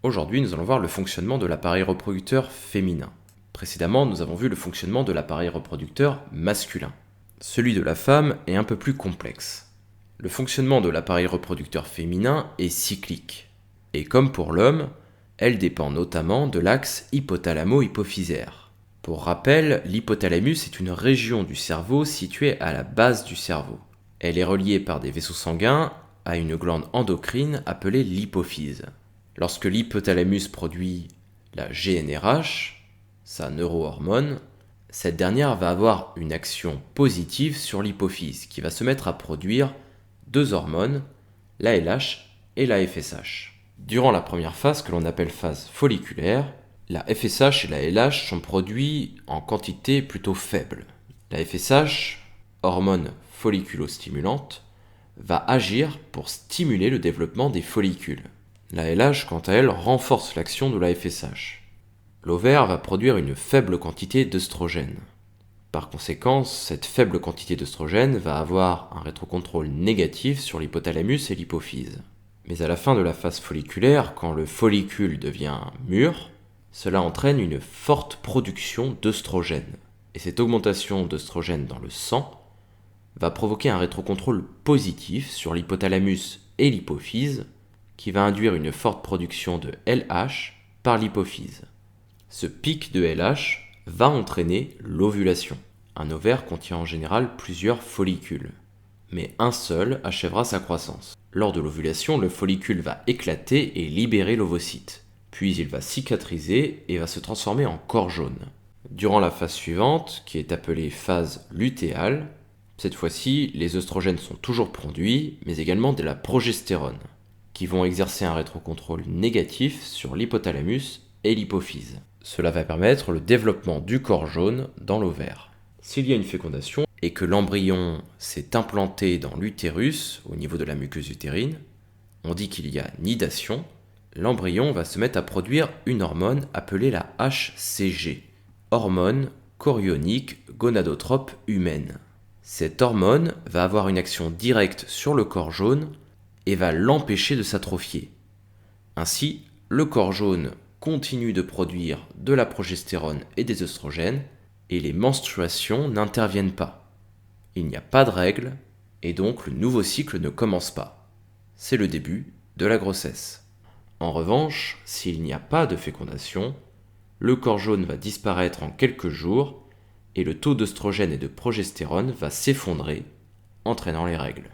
Aujourd'hui, nous allons voir le fonctionnement de l'appareil reproducteur féminin. Précédemment, nous avons vu le fonctionnement de l'appareil reproducteur masculin. Celui de la femme est un peu plus complexe. Le fonctionnement de l'appareil reproducteur féminin est cyclique. Et comme pour l'homme, elle dépend notamment de l'axe hypothalamo-hypophysaire. Pour rappel, l'hypothalamus est une région du cerveau située à la base du cerveau. Elle est reliée par des vaisseaux sanguins à une glande endocrine appelée l'hypophyse. Lorsque l'hypothalamus produit la GnRH, sa neurohormone, cette dernière va avoir une action positive sur l'hypophyse qui va se mettre à produire deux hormones, l'ALH et la FSH. Durant la première phase que l'on appelle phase folliculaire, la FSH et la LH sont produits en quantité plutôt faible. La FSH, hormone folliculostimulante, va agir pour stimuler le développement des follicules. La LH, quant à elle, renforce l'action de la FSH. L'ovaire va produire une faible quantité d'œstrogène. Par conséquent, cette faible quantité d'œstrogène va avoir un rétrocontrôle négatif sur l'hypothalamus et l'hypophyse. Mais à la fin de la phase folliculaire, quand le follicule devient mûr, cela entraîne une forte production d'œstrogène. Et cette augmentation d'œstrogène dans le sang va provoquer un rétrocontrôle positif sur l'hypothalamus et l'hypophyse, qui va induire une forte production de LH par l'hypophyse. Ce pic de LH va entraîner l'ovulation. Un ovaire contient en général plusieurs follicules, mais un seul achèvera sa croissance. Lors de l'ovulation, le follicule va éclater et libérer l'ovocyte. Puis il va cicatriser et va se transformer en corps jaune. Durant la phase suivante, qui est appelée phase lutéale, cette fois-ci, les œstrogènes sont toujours produits, mais également de la progestérone, qui vont exercer un rétrocontrôle négatif sur l'hypothalamus et l'hypophyse. Cela va permettre le développement du corps jaune dans l'ovaire. S'il y a une fécondation et que l'embryon s'est implanté dans l'utérus, au niveau de la muqueuse utérine, on dit qu'il y a nidation, l'embryon va se mettre à produire une hormone appelée la HCG, hormone chorionique gonadotrope humaine. Cette hormone va avoir une action directe sur le corps jaune et va l'empêcher de s'atrophier. Ainsi, le corps jaune continue de produire de la progestérone et des œstrogènes et les menstruations n'interviennent pas. Il n'y a pas de règles et donc le nouveau cycle ne commence pas. C'est le début de la grossesse. En revanche, s'il n'y a pas de fécondation, le corps jaune va disparaître en quelques jours et le taux d'œstrogène et de progestérone va s'effondrer, entraînant les règles.